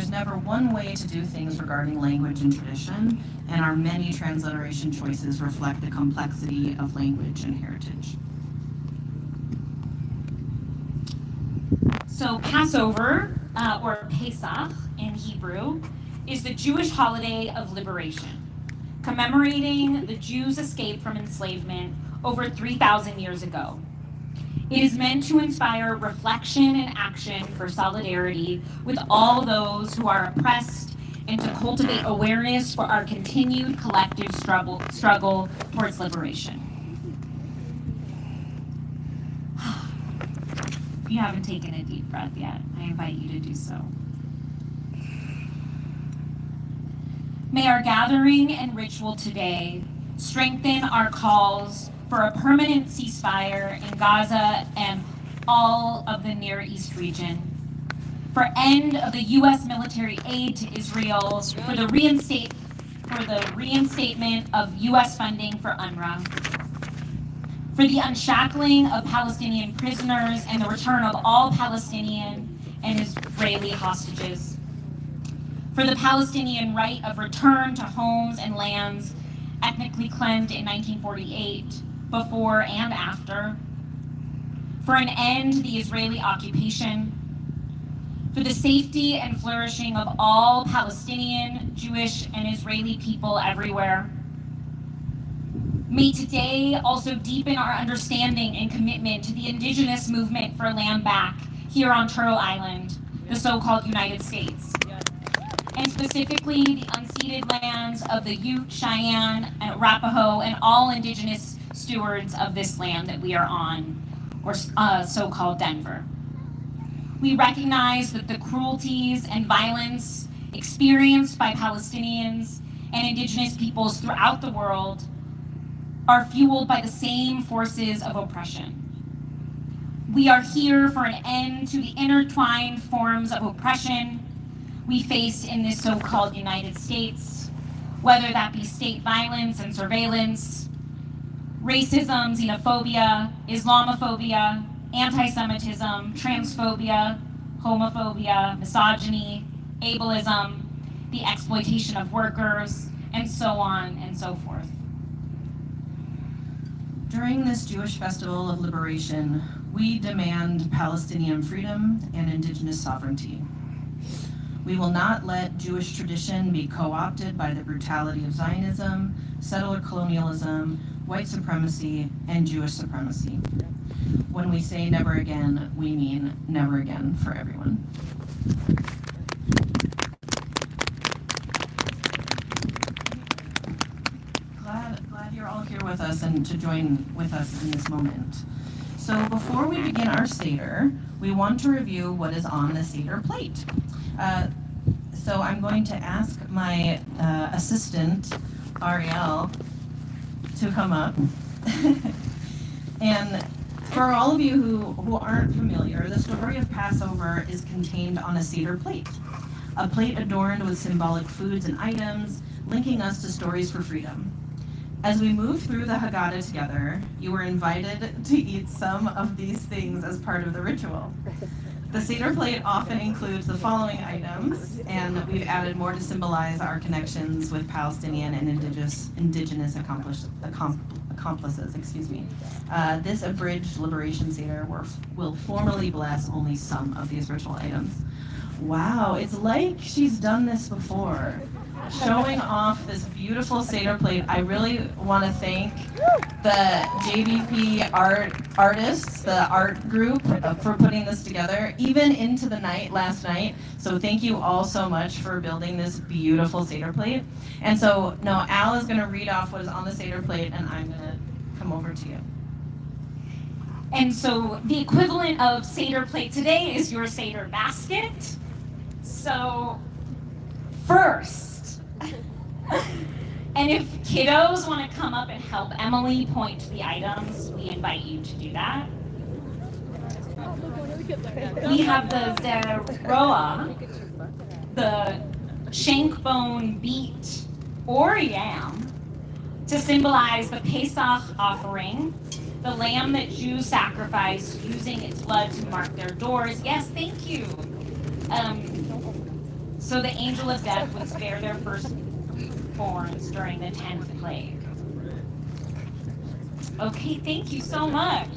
there's never one way to do things regarding language and tradition, and our many transliteration choices reflect the complexity of language and heritage. So Passover, or Pesach in Hebrew, is the Jewish holiday of liberation, commemorating the Jews' escape from enslavement over 3,000 years ago. It is meant to inspire reflection and action for solidarity with all those who are oppressed and to cultivate awareness for our continued collective struggle towards liberation. If you haven't taken a deep breath yet, I invite you to do so. May our gathering and ritual today strengthen our calls for a permanent ceasefire in Gaza and all of the Near East region, for end of the U.S. military aid to Israel, for the reinstatement of U.S. funding for UNRWA, for the unshackling of Palestinian prisoners and the return of all Palestinian and Israeli hostages, for the Palestinian right of return to homes and lands ethnically cleansed in 1948, before and after, for an end to the Israeli occupation, for the safety and flourishing of all Palestinian, Jewish, and Israeli people everywhere. May today also deepen our understanding and commitment to the indigenous movement for land back here on Turtle Island, the so-called United States, and specifically the unceded lands of the Ute, Cheyenne, and Arapaho, and all indigenous stewards of this land that we are on, or so-called Denver. We recognize that the cruelties and violence experienced by Palestinians and indigenous peoples throughout the world are fueled by the same forces of oppression. We are here for an end to the intertwined forms of oppression we face in this so-called United States, whether that be state violence and surveillance, racism, xenophobia, Islamophobia, anti-Semitism, transphobia, homophobia, misogyny, ableism, the exploitation of workers, and so on and so forth. During this Jewish Festival of Liberation, we demand Palestinian freedom and indigenous sovereignty. We will not let Jewish tradition be co-opted by the brutality of Zionism, settler colonialism, white supremacy, and Jewish supremacy. When we say never again, we mean never again for everyone. Glad you're all here with us and to join with us in this moment. So before we begin our Seder, we want to review what is on the Seder plate. So I'm going to ask my assistant, Ariel, to come up. And for all of you who aren't familiar, the story of Passover is contained on a Seder plate. A plate adorned with symbolic foods and items, linking us to stories for freedom. As we move through the Haggadah together, you were invited to eat some of these things as part of the ritual. The Seder plate often includes the following items, and we've added more to symbolize our connections with Palestinian and indigenous accomplices. This abridged Liberation Seder will formally bless only some of these ritual items. Wow, it's like she's done this before. Showing off this beautiful Seder plate. I really want to thank the JPV artists, the art group, for putting this together, even into the night last night. So thank you all so much for building this beautiful Seder plate. And so now Al is going to read off what is on the Seder plate, and I'm going to come over to you. And so the equivalent of Seder plate today is your Seder basket. So first, and if kiddos want to come up and help Emily point to the items, we invite you to do that. We have the zeroa, the shank bone beet or yam, to symbolize the Pesach offering, the lamb that Jews sacrificed using its blood to mark their doors. Yes, thank you. so the angel of death would spare their firstborns during the 10th plague. Okay, thank you so much.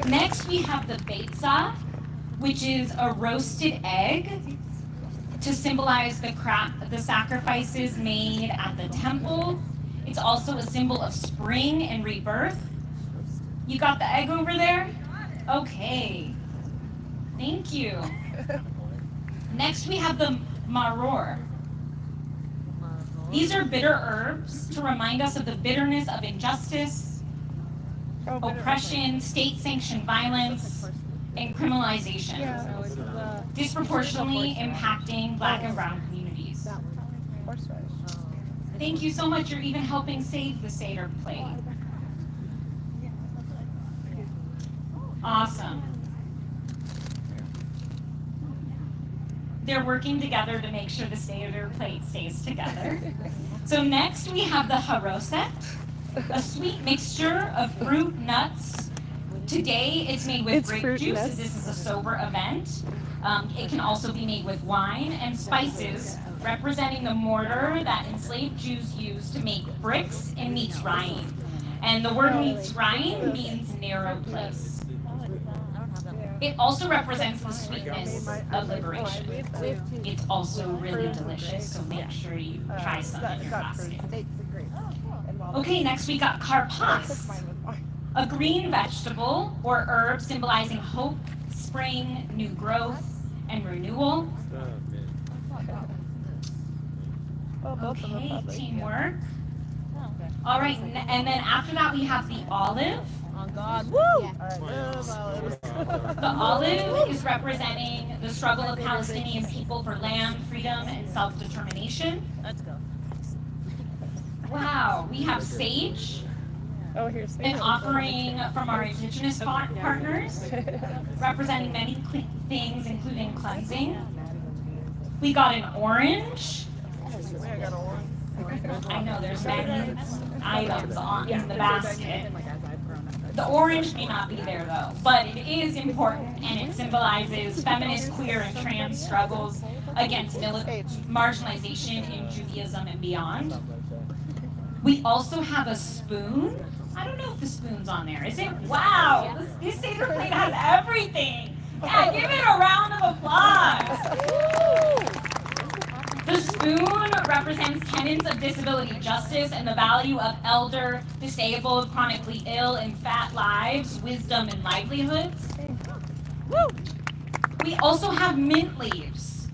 Next, we have the beitza, which is a roasted egg to symbolize the sacrifices made at the temple. It's also a symbol of spring and rebirth. You got the egg over there? Okay. Thank you. Next, we have the maror. These are bitter herbs to remind us of the bitterness of injustice, oppression, state-sanctioned violence, and criminalization, disproportionately impacting Black and Brown communities. Thank you so much. You're even helping save the Seder plate. Awesome. They're working together to make sure the Seder plate stays together. So next we have the haroset, a sweet mixture of fruit, nuts. Today it's made with grape juice, as this is a sober event. It can also be made with wine and spices, representing the mortar that enslaved Jews used to make bricks in Mitzrayim. And the word Mitzrayim means narrow place. It also represents the sweetness of liberation. It's also really delicious, so make sure you try some in your basket. Okay, next we got karpas, a green vegetable or herb symbolizing hope, spring, new growth, and renewal. Okay, teamwork. All right, and then after that we have the olive. The olive is representing the struggle of Palestinian people for land, freedom, and self-determination. Let's go. Wow, we have sage, an offering from our indigenous partners, representing many things, including cleansing. We got an orange. I know there's many items in the basket. The orange may not be there though, but it is important and it symbolizes feminist, queer, and trans struggles against marginalization in Judaism and beyond. We also have a spoon. I don't know if the spoon's on there. Is it? Wow, this Seder plate has everything. Yeah, give it a round of applause. The spoon represents tenets of disability justice and the value of elder, disabled, chronically ill, and fat lives, wisdom, and livelihoods. We also have mint leaves,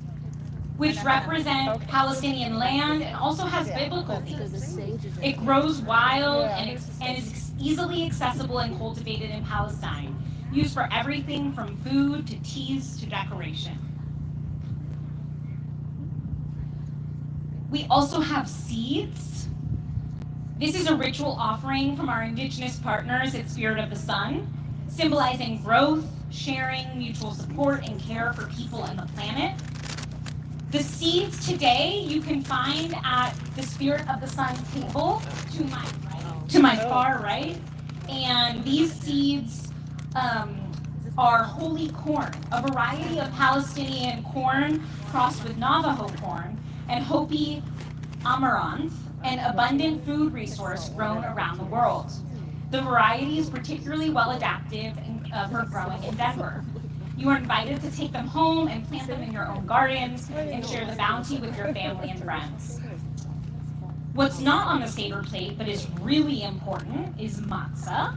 which represent Palestinian land and also has biblical themes. It grows wild and is easily accessible and cultivated in Palestine, used for everything from food to teas to decoration. We also have seeds. This is a ritual offering from our indigenous partners at Spirit of the Sun, symbolizing growth, sharing, mutual support, and care for people and the planet. The seeds today you can find at the Spirit of the Sun table to my far right. And these seeds are holy corn, a variety of Palestinian corn crossed with Navajo corn, and Hopi amaranth, an abundant food resource grown around the world. The variety is particularly well adapted for growing in Denver. You are invited to take them home and plant them in your own gardens and share the bounty with your family and friends. What's not on the Seder plate, but is really important, is matzah.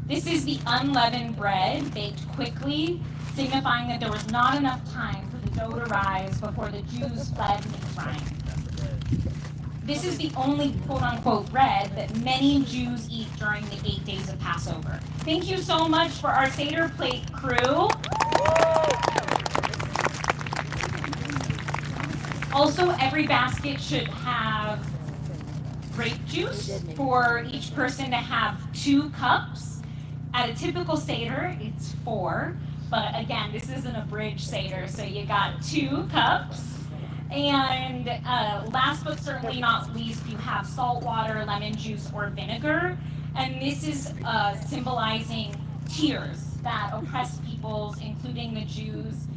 This is the unleavened bread baked quickly, signifying that there was not enough time for the dough to rise before the Jews fled Mitzrayim. This is the only quote-unquote bread that many Jews eat during the 8 days of Passover. Thank you so much for our Seder plate crew. Also, every basket should have grape juice for each person to have 2 cups. At a typical Seder, it's 4. But again, this is an abridged Seder, so you got 2 cups. And last but certainly not least, you have salt water, lemon juice, or vinegar. And this is symbolizing tears that oppressed peoples, including the Jews,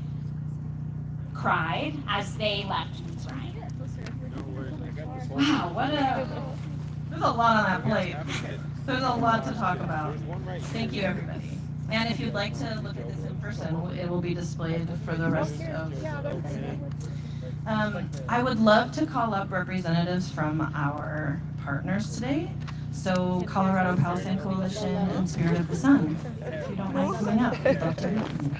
cried as they left Mitzrayim. Wow, there's a lot on that plate. There's a lot to talk about. Thank you, everybody. And if you'd like to look at this in person, it will be displayed for the rest of today. I would love to call up representatives from our partners today. So Colorado Palestine Coalition and Spirit of the Sun. If you don't mind coming up, I'd love to hear from you.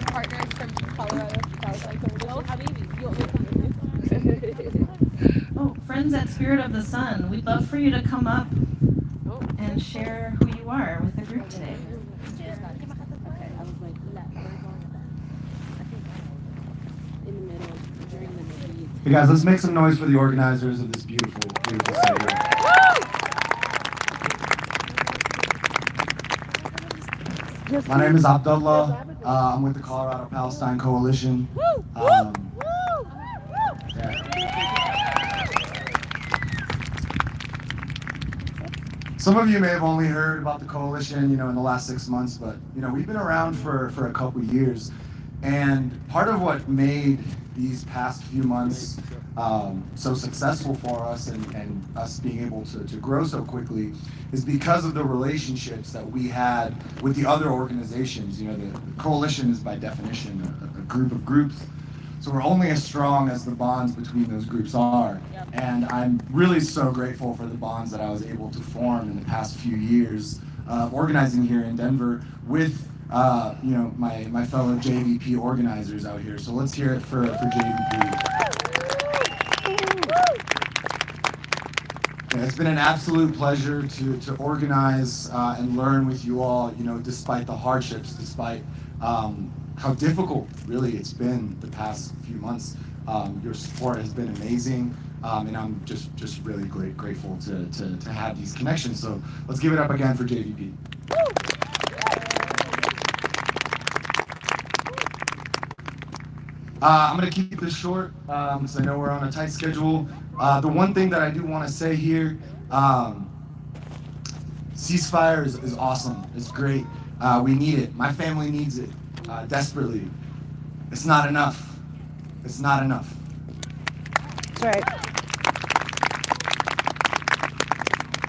Partners from Colorado Palestine Coalition. Oh, friends at Spirit of the Sun, we'd love for you to come up and share who you are with the group today. Hey guys, let's make some noise for the organizers of this beautiful, beautiful Seder. My name is Abdullah. I'm with the Colorado Palestine Coalition. Yeah. Some of you may have only heard about the coalition, in the last 6 months, but we've been around for a couple years. And part of what made these past few months so successful for us and us being able to grow so quickly is because of the relationships that we had with the other organizations. The coalition is by definition a group of groups. So we're only as strong as the bonds between those groups are. And I'm really so grateful for the bonds that I was able to form in the past few years of organizing here in Denver with my fellow JVP organizers out here. So let's hear it for JVP. Yeah, it's been an absolute pleasure to organize and learn with you all, despite the hardships, despite how difficult really it's been the past few months. Your support has been amazing, and I'm just really grateful to have these connections. So let's give it up again for JVP. I'm going to keep this short because I know we're on a tight schedule. The one thing that I do want to say here, ceasefire is awesome. It's great. We need it. My family needs it desperately. It's not enough. It's not enough. That's right.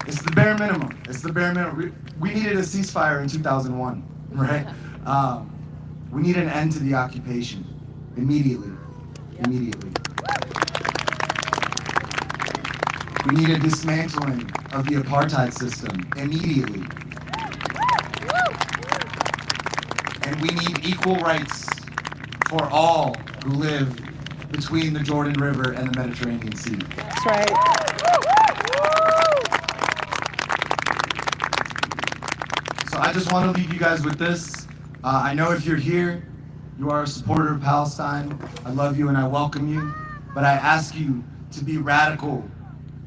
It's the bare minimum. It's the bare minimum. We needed a ceasefire in 2001, right? We need an end to the occupation. Immediately. Immediately. We need a dismantling of the apartheid system. Immediately. And we need equal rights for all who live between the Jordan River and the Mediterranean Sea. That's right. So I just want to leave you guys with this. I know if you're here, you are a supporter of Palestine. I love you and I welcome you. But I ask you to be radical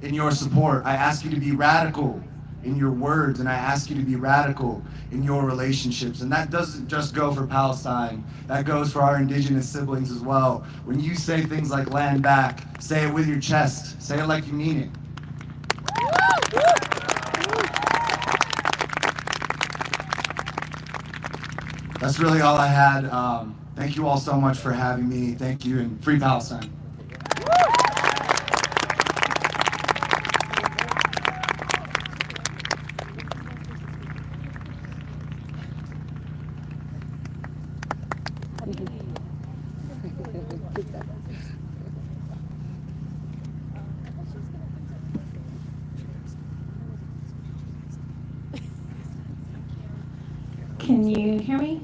in your support. I ask you to be radical in your words, and I ask you to be radical in your relationships. And that doesn't just go for Palestine. That goes for our indigenous siblings as well. When you say things like land back, say it with your chest. Say it like you mean it. That's really all I had. Thank you all so much for having me. Thank you, and free Palestine. Can you hear me?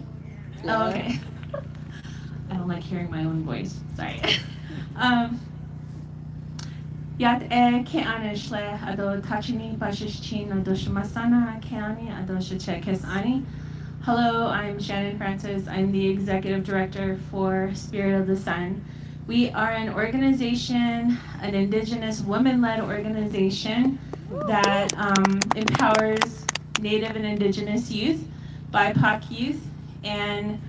Oh, okay. I don't like hearing my own voice. Sorry. Yat ke anishle ado tachini bashishchin adoshmasana keani adoshechekes ani. Hello, I'm Shannon Francis. I'm the executive director for Spirit of the Sun. We are an organization, an indigenous women-led organization that empowers Native and Indigenous youth, BIPOC youth, and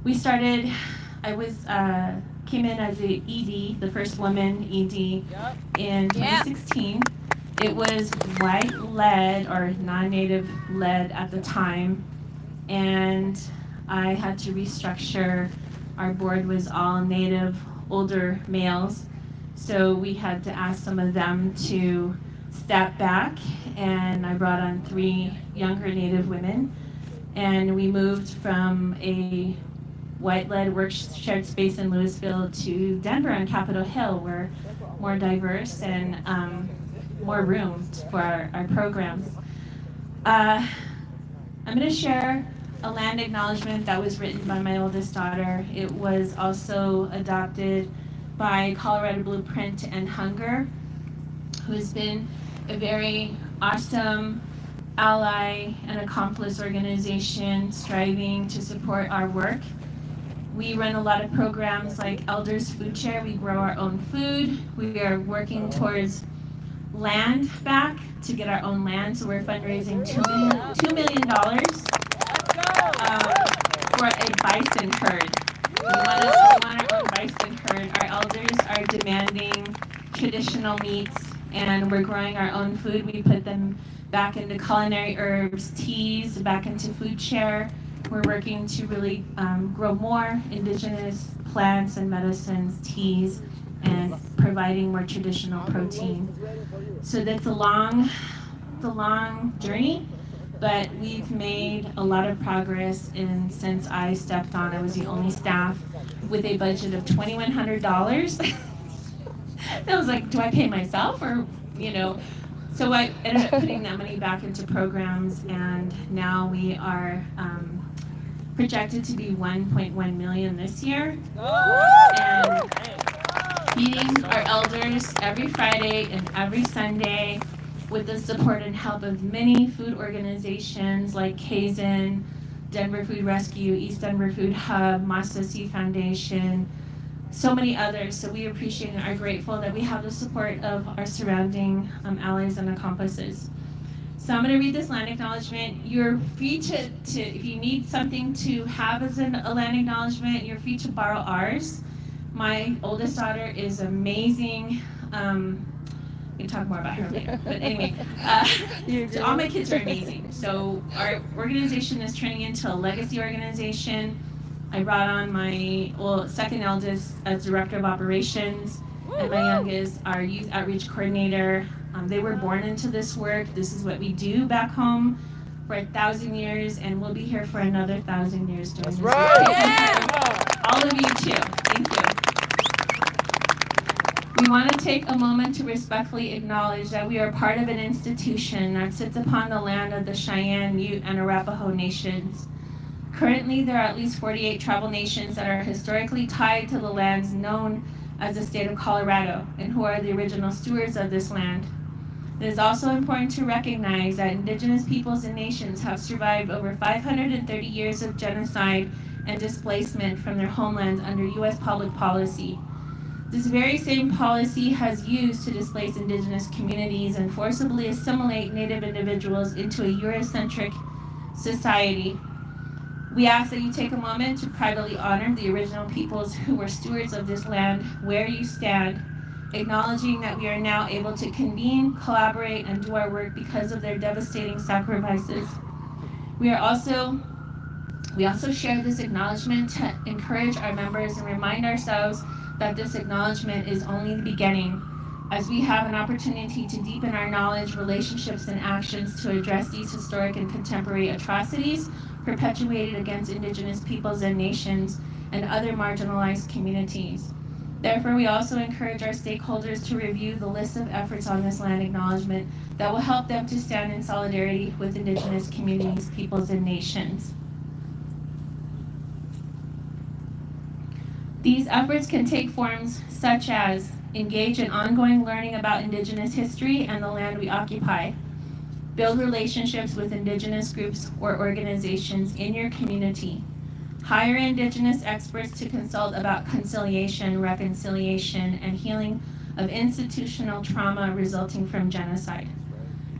we started, came in as an ED, the first woman ED in 2016. It was white-led or non-Native led at the time, and I had to restructure. Our board was all Native, older males, so we had to ask some of them to step back, and I brought on 3 younger Native women, and we moved from a white-led work shared space in Louisville to Denver on Capitol Hill. We're more diverse and more room for our programs. I'm going to share a land acknowledgement that was written by my oldest daughter. It was also adopted by Colorado Blueprint and Hunger, who has been a very awesome ally and accomplice organization striving to support our work. We run a lot of programs like Elders Food Share. We grow our own food. We are working towards land back to get our own land. So we're fundraising $2 million for a bison herd. We want our own bison herd. Our elders are demanding traditional meats, and we're growing our own food. We put them back into culinary herbs, teas, back into food share. We're working to really grow more indigenous plants and medicines, teas, and providing more traditional protein. So that's a long journey, but we've made a lot of progress. And since I stepped on, I was the only staff with a budget of $2,100. I was like, do I pay myself or, So I ended up putting that money back into programs, and now we are projected to be 1.1 million this year. And feeding our elders every Friday and every Sunday with the support and help of many food organizations like Kaizen, Denver Food Rescue, East Denver Food Hub, Masa Sea Foundation, so many others. So we appreciate and are grateful that we have the support of our surrounding allies and accomplices. So I'm going to read this land acknowledgement. You're free to if you need something to have as a land acknowledgement, you're free to borrow ours. My oldest daughter is amazing. We can talk more about her later. But anyway, so all my kids are amazing. So our organization is turning into a legacy organization. I brought on my second eldest as director of operations, and my youngest, our youth outreach coordinator. They were born into this work. This is what we do back home for 1,000 years, and we'll be here for another 1,000 years doing this work. All of you too. Thank you. We want to take a moment to respectfully acknowledge that we are part of an institution that sits upon the land of the Cheyenne, Ute, and Arapaho nations. Currently, there are at least 48 tribal nations that are historically tied to the lands known as the state of Colorado, and who are the original stewards of this land. It is also important to recognize that indigenous peoples and nations have survived over 530 years of genocide and displacement from their homelands under U.S. public policy. This very same policy has used to displace indigenous communities and forcibly assimilate Native individuals into a Eurocentric society. We ask that you take a moment to privately honor the original peoples who were stewards of this land where you stand, acknowledging that we are now able to convene, collaborate, and do our work because of their devastating sacrifices. We also share this acknowledgement to encourage our members and remind ourselves that this acknowledgement is only the beginning, as we have an opportunity to deepen our knowledge, relationships, and actions to address these historic and contemporary atrocities perpetuated against indigenous peoples and nations and other marginalized communities. Therefore, we also encourage our stakeholders to review the list of efforts on this land acknowledgement that will help them to stand in solidarity with indigenous communities, peoples, and nations. These efforts can take forms such as engage in ongoing learning about indigenous history and the land we occupy, build relationships with indigenous groups or organizations in your community, hire indigenous experts to consult about conciliation, reconciliation, and healing of institutional trauma resulting from genocide.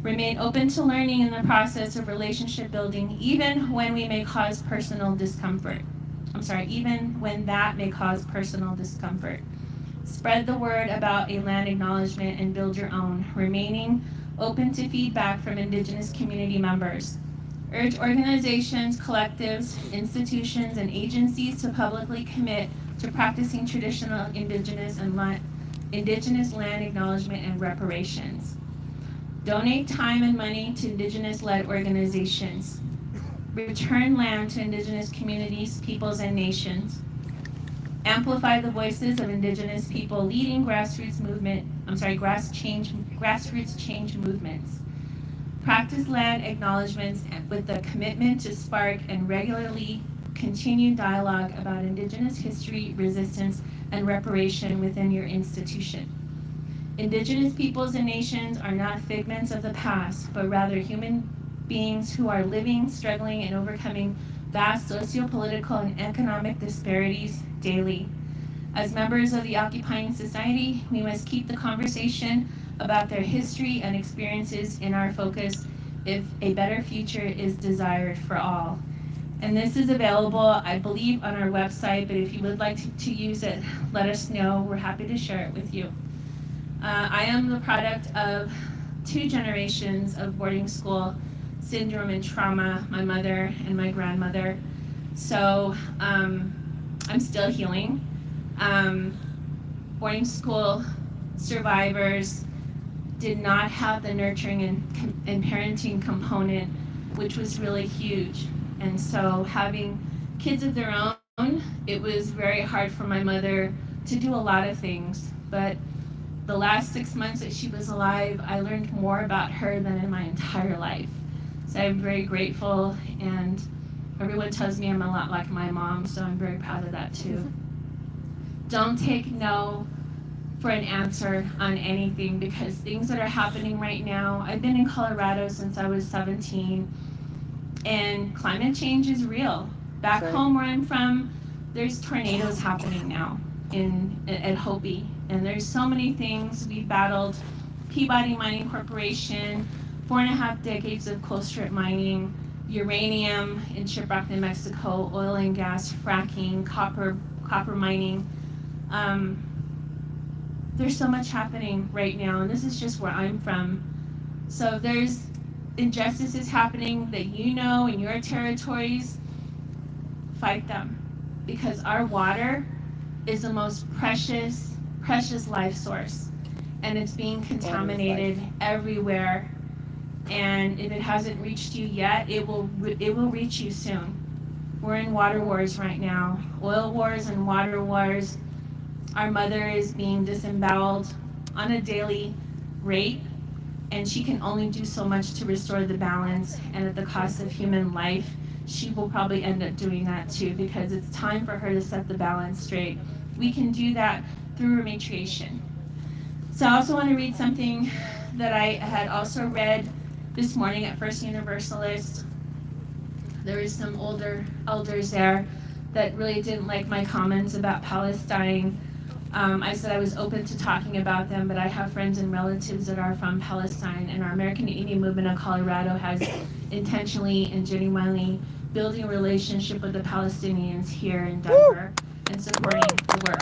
Remain open to learning in the process of relationship building, even when that may cause personal discomfort. Spread the word about a land acknowledgement and build your own, remaining open to feedback from indigenous community members. Urge organizations, collectives, institutions, and agencies to publicly commit to practicing traditional indigenous land acknowledgement and reparations. Donate time and money to indigenous-led organizations. Return land to indigenous communities, peoples, and nations. Amplify the voices of indigenous people leading grassroots change movements. Practice land acknowledgements with the commitment to spark and regularly continue dialogue about indigenous history, resistance, and reparation within your institution. Indigenous peoples and nations are not figments of the past, but rather human beings who are living, struggling, and overcoming vast socio-political and economic disparities daily. As members of the occupying society, we must keep the conversation about their history and experiences in our focus if a better future is desired for all. And this is available, I believe, on our website, but if you would like to use it, let us know. We're happy to share it with you. I am the product of 2 generations of boarding school syndrome and trauma, my mother and my grandmother. So I'm still healing. Boarding school survivors did not have the nurturing and parenting component, which was really huge. And so having kids of their own, it was very hard for my mother to do a lot of things. But the last 6 months that she was alive, I learned more about her than in my entire life. So I'm very grateful, and everyone tells me I'm a lot like my mom, so I'm very proud of that too. Don't take no for an answer on anything, because things that are happening right now, I've been in Colorado since I was 17, and climate change is real. Back home where I'm from, there's tornadoes happening now at Hopi, and there's so many things. We've battled Peabody Mining Corporation, 4.5 decades of coal strip mining, uranium in Shiprock, New Mexico, oil and gas, fracking, copper mining. There's so much happening right now, and this is just where I'm from. So if there's injustices happening that you know in your territories, fight them, because our water is the most precious life source, and it's being contaminated everywhere. And if it hasn't reached you yet, it will reach you soon. We're in water wars right now, oil wars and water wars. Our mother is being disemboweled on a daily rate, and she can only do so much to restore the balance, and at the cost of human life, she will probably end up doing that too, because it's time for her to set the balance straight. We can do that through rematriation. So I also want to read something that I had also read this morning at First Universalist. There was some older elders there that really didn't like my comments about Palestine. I said I was open to talking about them, but I have friends and relatives that are from Palestine, and our American Indian Movement of Colorado has intentionally and genuinely building a relationship with the Palestinians here in Denver and supporting the work.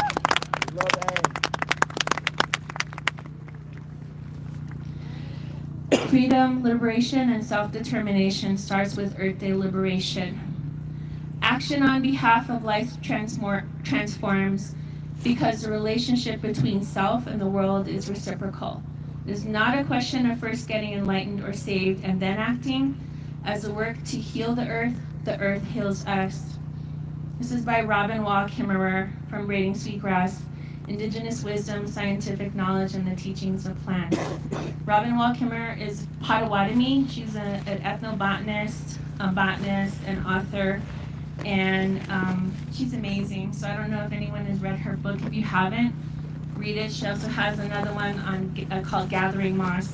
Freedom, liberation, and self-determination starts with Earth Day liberation. Action on behalf of life transforms because the relationship between self and the world is reciprocal. It is not a question of first getting enlightened or saved and then acting. As a work to heal the earth heals us. This is by Robin Wall Kimmerer from Braiding Sweetgrass, Indigenous Wisdom, Scientific Knowledge, and the Teachings of Plants. Robin Wall Kimmerer is Potawatomi. She's an ethnobotanist, a botanist, and author, and she's amazing. So I don't know if anyone has read her book. If you haven't, read it. She also has another one on called Gathering Moss.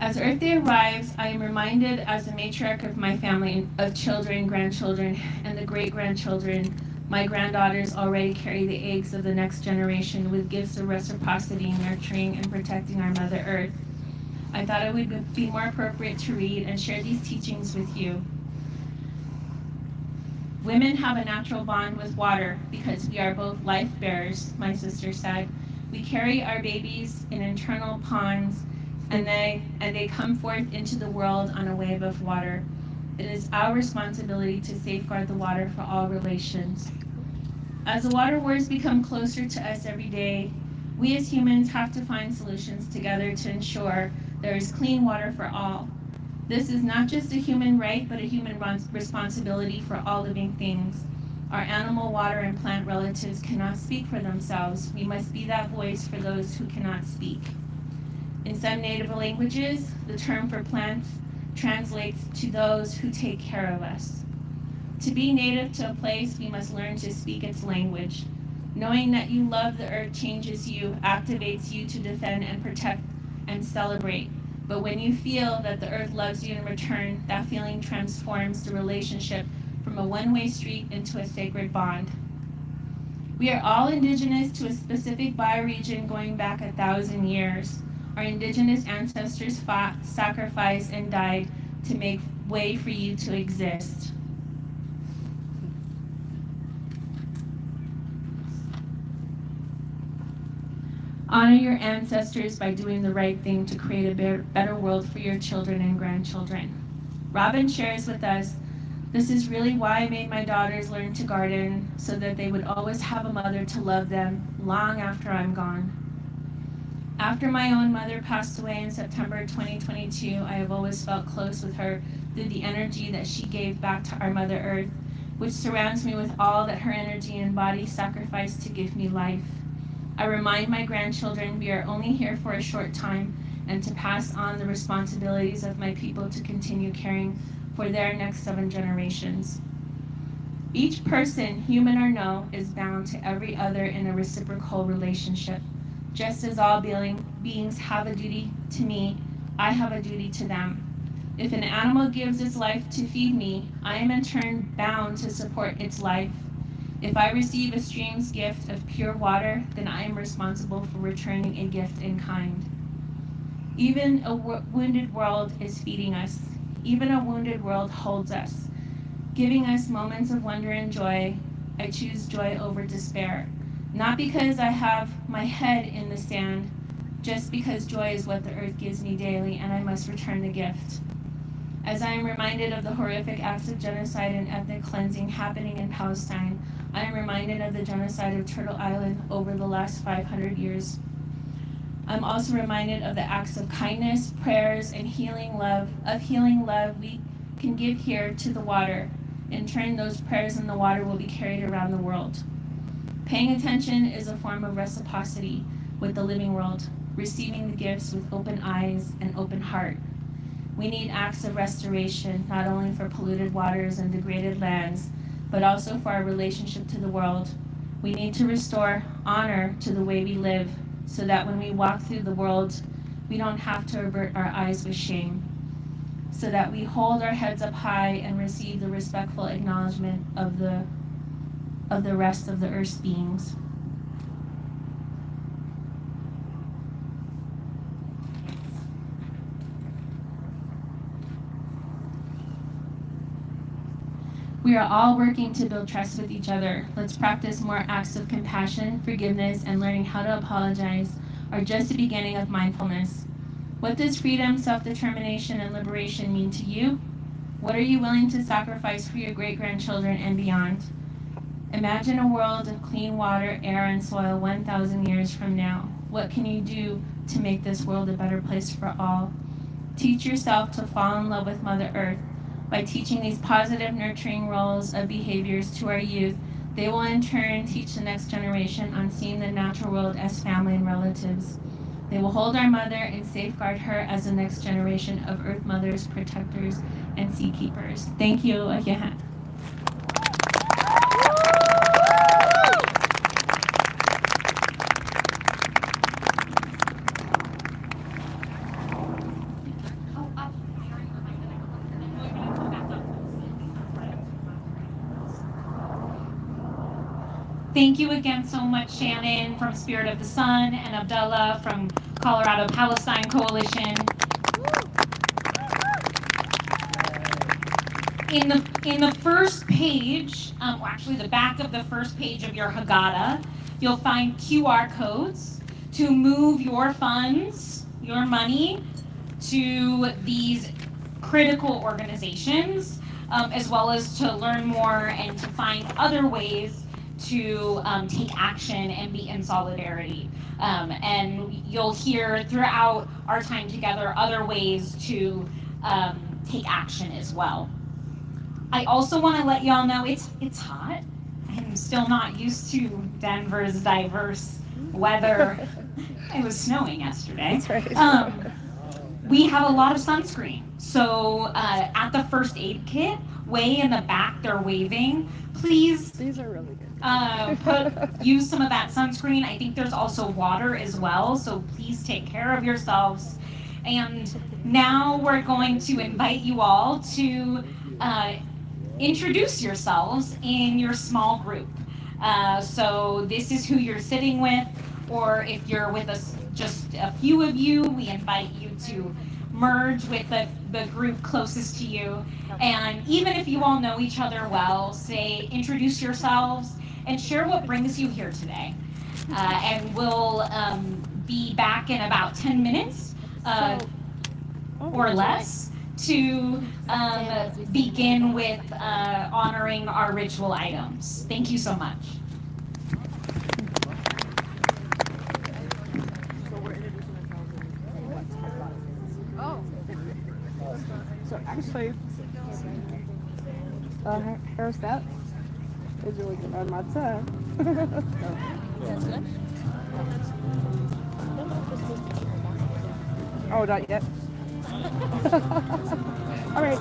As Earth Day arrives, I am reminded as a matriarch of my family of children, grandchildren, and the great-grandchildren. My granddaughters already carry the eggs of the next generation with gifts of reciprocity, nurturing, and protecting our Mother Earth. I thought it would be more appropriate to read and share these teachings with you. Women have a natural bond with water because we are both life bearers, my sister said. We carry our babies in internal ponds, and they come forth into the world on a wave of water. It is our responsibility to safeguard the water for all relations. As the water wars become closer to us every day, we as humans have to find solutions together to ensure there is clean water for all. This is not just a human right, but a human responsibility for all living things. Our animal, water, and plant relatives cannot speak for themselves. We must be that voice for those who cannot speak. In some native languages, the term for plants translates to those who take care of us. To be native to a place, we must learn to speak its language. Knowing that you love the earth changes you, activates you to defend and protect and celebrate. But when you feel that the earth loves you in return, that feeling transforms the relationship from a one-way street into a sacred bond. We are all indigenous to a specific bioregion going back 1,000 years. Our indigenous ancestors fought, sacrificed, and died to make way for you to exist. Honor your ancestors by doing the right thing to create a better world for your children and grandchildren. Robin shares with us, "This is really why I made my daughters learn to garden, so that they would always have a mother to love them long after I'm gone." After my own mother passed away in September 2022, I have always felt close with her through the energy that she gave back to our Mother Earth, which surrounds me with all that her energy and body sacrificed to give me life. I remind my grandchildren we are only here for a short time, and to pass on the responsibilities of my people to continue caring for their next 7 generations. Each person, human or no, is bound to every other in a reciprocal relationship. Just as all beings have a duty to me, I have a duty to them. If an animal gives its life to feed me, I am in turn bound to support its life. If I receive a stream's gift of pure water, then I am responsible for returning a gift in kind. Even a wounded world is feeding us. Even a wounded world holds us, giving us moments of wonder and joy. I choose joy over despair. Not because I have my head in the sand, just because joy is what the earth gives me daily, and I must return the gift. As I am reminded of the horrific acts of genocide and ethnic cleansing happening in Palestine, I am reminded of the genocide of Turtle Island over the last 500 years. I'm also reminded of the acts of kindness, prayers, and healing love we can give here to the water. In turn, those prayers in the water will be carried around the world. Paying attention is a form of reciprocity with the living world, receiving the gifts with open eyes and open heart. We need acts of restoration, not only for polluted waters and degraded lands, but also for our relationship to the world. We need to restore honor to the way we live, so that when we walk through the world, we don't have to avert our eyes with shame, so that we hold our heads up high and receive the respectful acknowledgement of the rest of the earth's beings. We are all working to build trust with each other. Let's practice more acts of compassion, forgiveness, and learning how to apologize are just the beginning of mindfulness. What does freedom, self-determination, and liberation mean to you? What are you willing to sacrifice for your great-grandchildren and beyond? Imagine a world of clean water, air, and soil 1,000 years from now. What can you do to make this world a better place for all? Teach yourself to fall in love with Mother Earth. By teaching these positive, nurturing roles of behaviors to our youth, they will in turn teach the next generation on seeing the natural world as family and relatives. They will hold our mother and safeguard her as the next generation of Earth Mothers, protectors, and sea keepers. Thank you again. Thank you again so much, Shannon from Spirit of the Sun, and Abdullah from Colorado Palestine Coalition. In the first page, actually the back of the first page of your Haggadah, you'll find QR codes. to move your funds, your money, to these critical organizations, as well as to learn more and to find other ways to take action and be in solidarity. And you'll hear throughout our time together other ways to take action as well. I also want to let y'all know it's hot. I'm still not used to Denver's diverse weather. It was snowing yesterday. That's right. We have a lot of sunscreen. So at the first aid kit, way in the back, they're waving. Please These are really good. use some of that sunscreen. I think there's also water as well. So please take care of yourselves. And now we're going to invite you all to introduce yourselves in your small group. So this is who you're sitting with, or if you're with us, just a few of you, we invite you to merge with the group closest to you. And even if you all know each other well, introduce yourselves and share what brings you here today. And we'll be back in about 10 minutes or less to begin with honoring our ritual items. Thank you so much. So actually, Harris, that is really good on matzah. That's good. Oh, not yet. All right.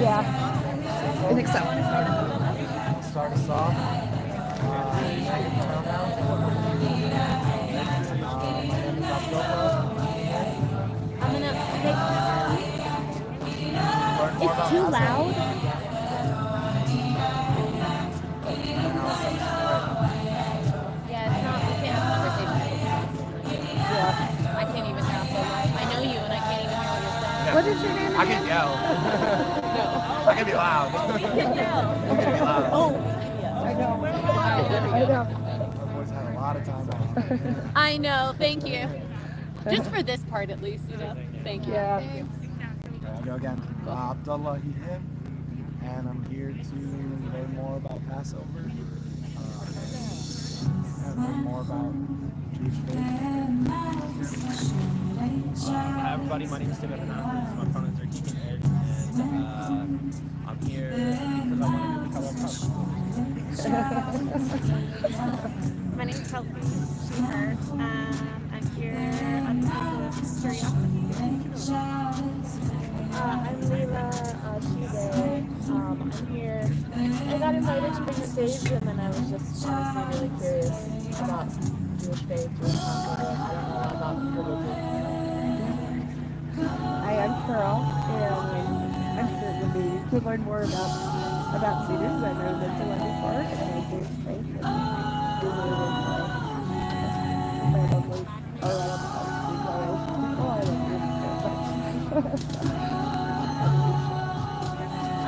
Yeah, I think so. Start us off. I'm gonna It's too loud. Yeah, it's not. We can't have conversations. Yeah. I can't even have them. I know you, and I can't even hear what you're saying. What is your name I again? can yell. I can be loud. I can be loud. Oh. I know. I know. My voice had a lot of time on. I know. Thank you. Just for this part, at least, you know. Thank you. Yeah. I'll go again. Abdullah Hihim, and I'm here to learn more about Passover, and learn more about Jewish faith. Hi everybody, my name is Tim Evanakis. My pronouns are he, him, and I'm here because I want to become a pastor. My name is Kelsey, she, her. I'm here on behalf of curiosity. I'm Leila, she, they. I'm here. I got invited to bring the stage, and then I was just honestly really curious about Jewish faith, Jewish Passover. I don't know a lot about religion. Hi, I'm Carol, and I'm here to learn more about Cedars. I know that to learn before, and I do faith, and do really my lovely Colorado people. I love you.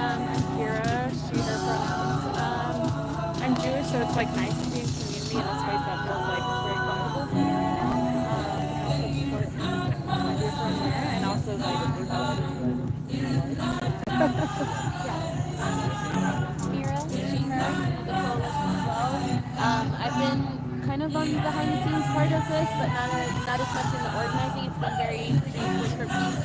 I'm Kira, she, her pronouns. I'm Jewish, so it's like nice to be in community in a space that feels like very comfortable for me right now. My dear friends there, and also like Mira, she, her, the coalition as well. I've been kind of on the behind the scenes part of this, but not as much in the organizing. It's been very Jewish for Peace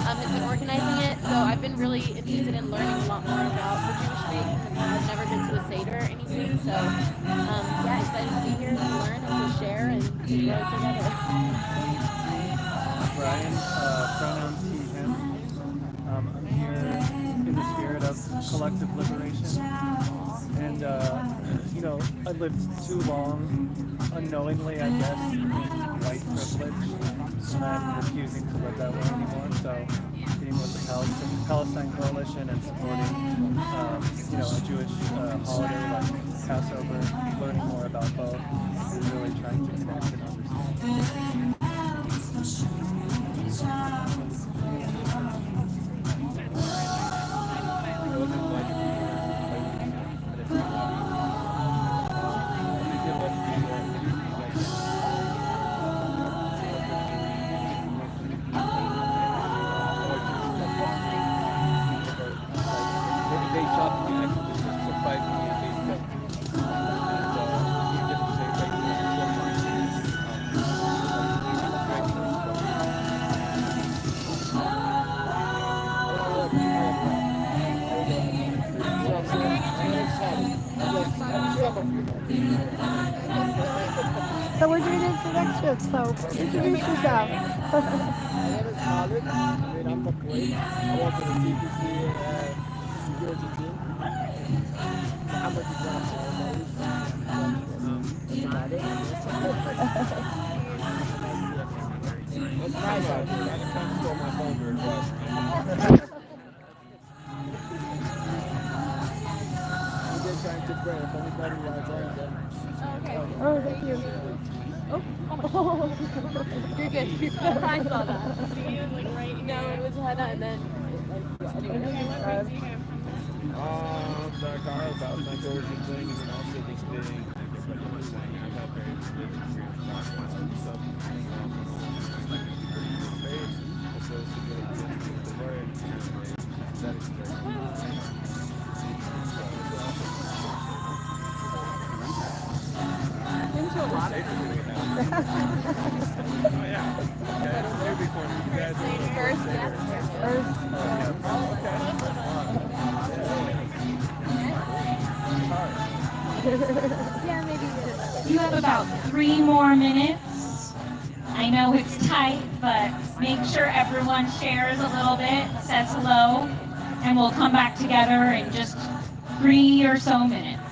has been organizing it, so I've been really interested in learning a lot more about the Jewish faith. I've never been to a Seder or anything, so yeah, excited to be here to learn and to share and to grow together. Brian, pronouns he, him. I'm here in the spirit of collective liberation. And, you know, I lived too long, unknowingly, I guess, in white privilege. And I'm refusing to live that way anymore. So being with the Palestine Coalition and supporting, you know, a Jewish holiday like Passover, learning more about both, and really trying to connect and understand. they shocked me actually. They surprised me and they said, and you get to say like So we're doing introductions, so introduce yourself. My name is Khalid. I mean, I'm from Kuwait. I work for the CPC security team. Muhammad is one of that's about it. It's nice out here. I can't stole my phone very fast. I'm just trying to pray if anybody wants anything. Oh, thank you. You're good. You're good. I saw that. No, it was Hannah and then. the car about my doors and things, and also this thing. Everybody was saying I got very living experience with stuff. Supposed to get the word. That is Into a lot of Oh yeah. Maybe for you guys. First, yeah, maybe. You have about 3 more minutes. I know it's tight, but make sure everyone shares a little bit, says hello, and we'll come back together in just 3 or so minutes.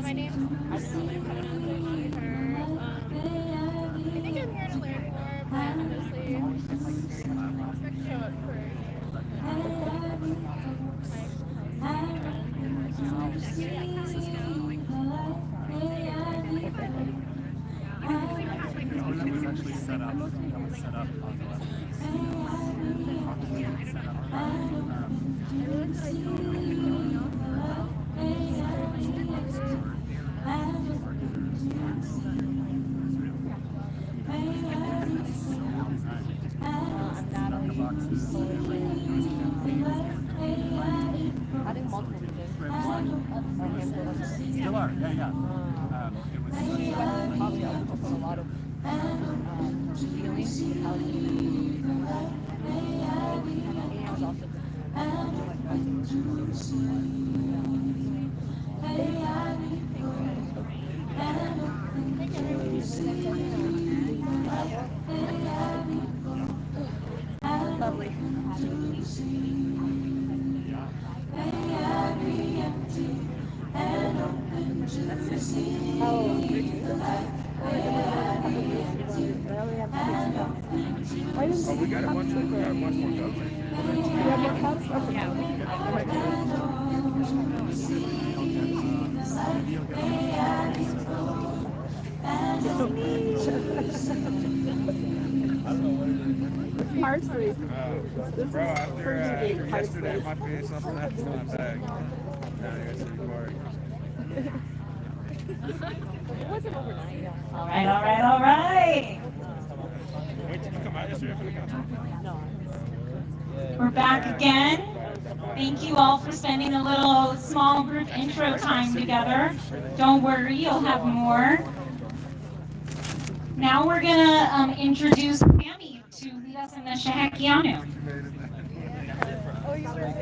My name is I think I'm here to learn more, but honestly, show up for actually set up Adding multiple things. Still are, yeah. It was Probably also a lot of feelings with how he was also lovely. we got a bunch more dogs. Parsley. Bro, after yesterday, my face something happened to my bag. Now I got to record. It wasn't overnight. All right. Wait, did you come out yesterday for the concert? No. We're back again. Thank you all for spending a little small group intro time together. Don't worry, you'll have more. Now we're gonna introduce Tammy to lead us in the Shehekianu. Oh, you're right.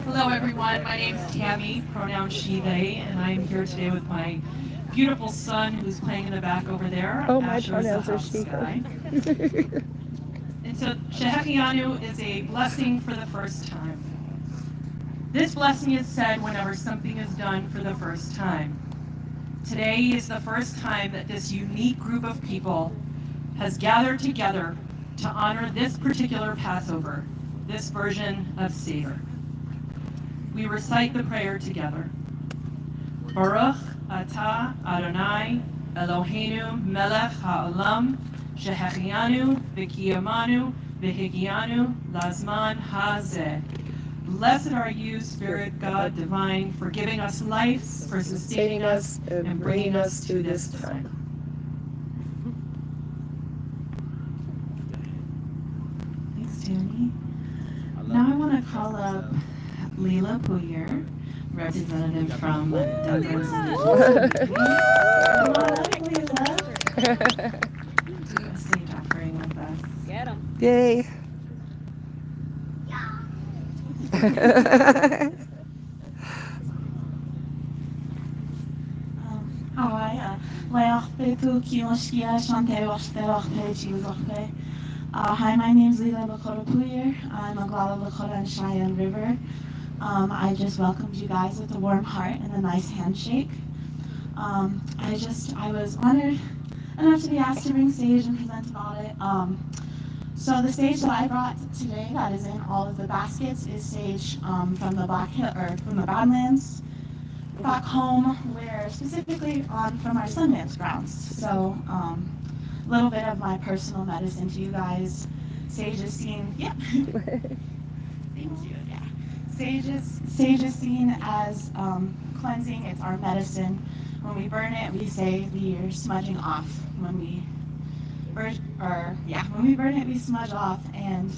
Hello everyone, my name is Tammy, pronoun she, they, and I'm here today with my beautiful son who's playing in the back over there. Oh, my Asher is the pronouns are house she. guy. And so Shehekianu is a blessing for the first time. This blessing is said whenever something is done for the first time. Today is the first time that this unique group of people has gathered together to honor this particular Passover, this version of Seder. We recite the prayer together. Baruch atah Adonai Eloheinu melech ha'olam, shehechianu v'kiyamanu v'higianu lazman hazeh. Blessed are you, Spirit God divine, for giving us life, for sustaining us, and bringing us to this time. Thanks, Tammy. Now I want to call up Leila Puyer, representative from Denver's Indigenous Community. Come on up, Leila. Do a stage offering with us. Get 'em. Yay. Hi, hi, my name is Leila Lakota Puyer. I'm a Glala Lakota and Cheyenne River. I just welcomed you guys with a warm heart and a nice handshake. I was honored enough to be asked to bring stage and present about it. So the stage that I brought today, that is in all of the baskets, is stage from the from the Badlands back home, where specifically from our Sundance grounds. So a little bit of my personal medicine to you guys. Sage is seen, yeah. Thank you. Yeah. Sage is seen as cleansing. It's our medicine. When we burn it, we say we are smudging off. When we burn it, we smudge off, and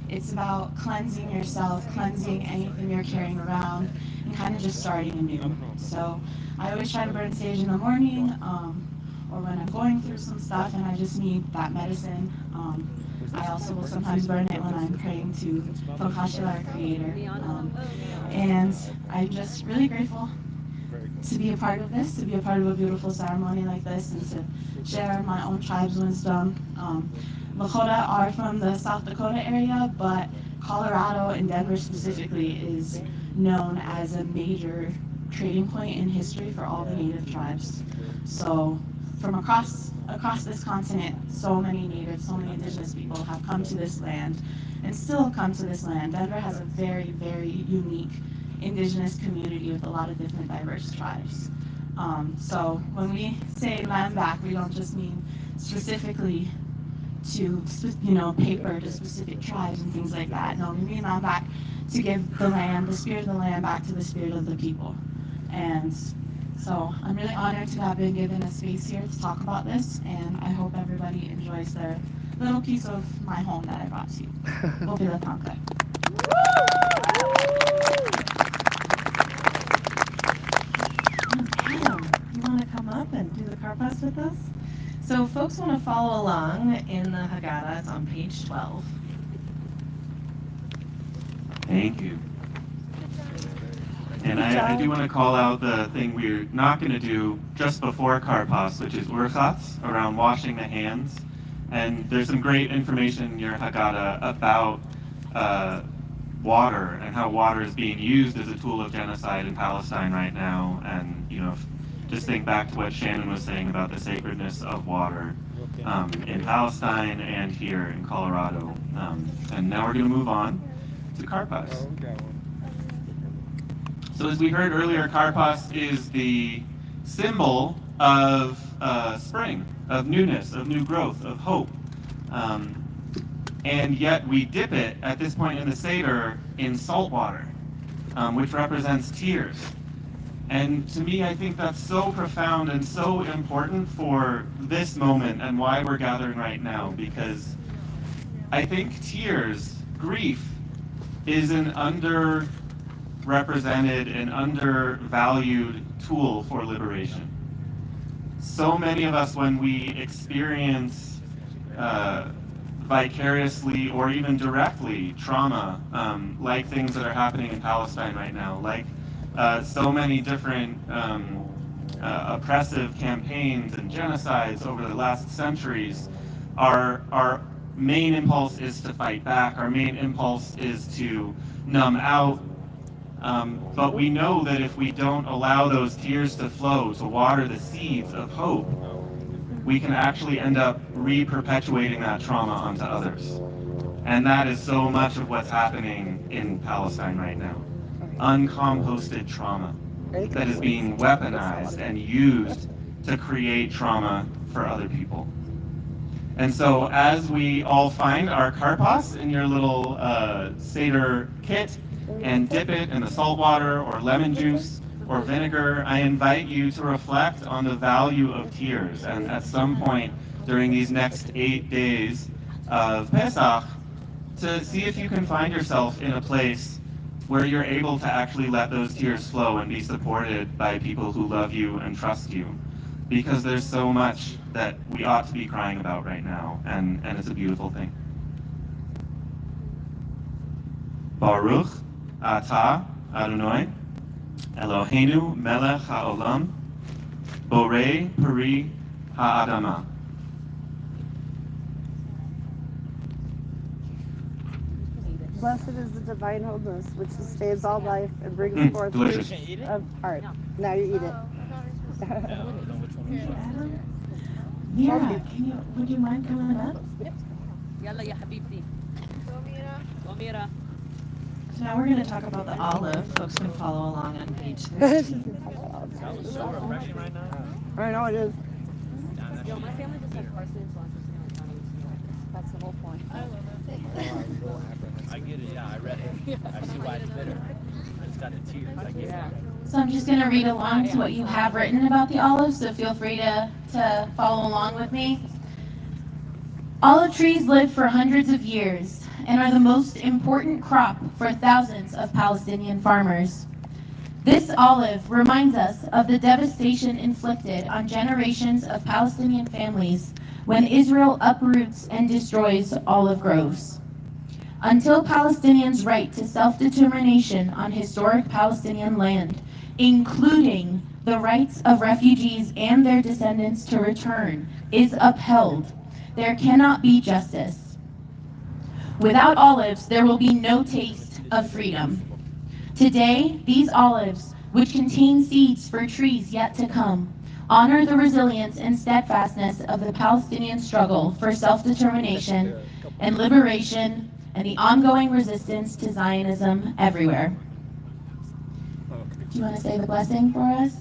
it's about cleansing yourself, cleansing anything you're carrying around, and kind of just starting anew. So I always try to burn sage in the morning, or when I'm going through some stuff and I just need that medicine. I also will sometimes burn it when I'm praying to Tokashila, our creator. And I'm just really grateful to be a part of this, to be a part of a beautiful ceremony like this, and to share my own tribe's wisdom. Lakota are from the South Dakota area, but Colorado and Denver specifically is known as a major trading point in history for all the native tribes. So from across this continent, so many natives, so many indigenous people have come to this land and still come to this land. Denver has a very, very unique indigenous community with a lot of different diverse tribes. So when we say land back, we don't just mean specifically to paper to specific tribes and things like that. No, we mean land back to give the land, the spirit of the land, back to the spirit of the people. And so I'm really honored to have been given a space here to talk about this, and I hope everybody enjoys their little piece of my home that I brought to you. Opila Tanka. Adam, you want to come up and do the karpas with us? So folks want to follow along in the Haggadah. It's on page 12. Thank you. And I do want to call out the thing we're not going to do just before karpas, which is urchatz, around washing the hands. And there's some great information in your Haggadah about water and how water is being used as a tool of genocide in Palestine right now. And, just think back to what Shannon was saying about the sacredness of water in Palestine and here in Colorado. And now we're going to move on to karpas. So as we heard earlier, karpas is the symbol of spring, of newness, of new growth, of hope. And yet we dip it at this point in the Seder in salt water, which represents tears. And to me, I think that's so profound and so important for this moment and why we're gathering right now, because I think tears, grief, is an underrepresented and undervalued tool for liberation. So many of us, when we experience vicariously or even directly trauma, like things that are happening in Palestine right now, like so many different oppressive campaigns and genocides over the last centuries, our main impulse is to fight back. Our main impulse is to numb out. But we know that if we don't allow those tears to flow, to water the seeds of hope, we can actually end up re-perpetuating that trauma onto others. And that is so much of what's happening in Palestine right now. Uncomposted trauma that is being weaponized and used to create trauma for other people. And so as we all find our karpas in your little Seder kit and dip it in the salt water or lemon juice or vinegar, I invite you to reflect on the value of tears. And at some point during these next 8 days of Pesach, to see if you can find yourself in a place where you're able to actually let those tears flow and be supported by people who love you and trust you. Because there's so much that we ought to be crying about right now, and it's a beautiful thing. Baruch atah Adonai Eloheinu melech haolam borei peri ha'adama. Blessed is the divine wholeness, which sustains all life and brings forth delicious. fruit of art. Now you eat it. Mira, would you mind coming up? يلا يا حبيبتي. وميرا. So now we're going to talk about the olive. Folks can follow along on page 13. So refreshing right now. I know it is. Yo, my family just had parsonage lunch with San Antonio. That's the whole point. I love it. I get it, yeah, I read it. I see why it's bitter. I just got the tears. I get it. So I'm just going to read along to what you have written about the olives, so feel free to follow along with me. Olive trees live for hundreds of years and are the most important crop for thousands of Palestinian farmers. This olive reminds us of the devastation inflicted on generations of Palestinian families when Israel uproots and destroys olive groves. Until Palestinians' right to self-determination on historic Palestinian land, including the rights of refugees and their descendants to return, is upheld, there cannot be justice. Without olives, there will be no taste of freedom. Today, these olives, which contain seeds for trees yet to come, honor the resilience and steadfastness of the Palestinian struggle for self-determination and liberation and the ongoing resistance to Zionism everywhere. Do you want to say the blessing for us?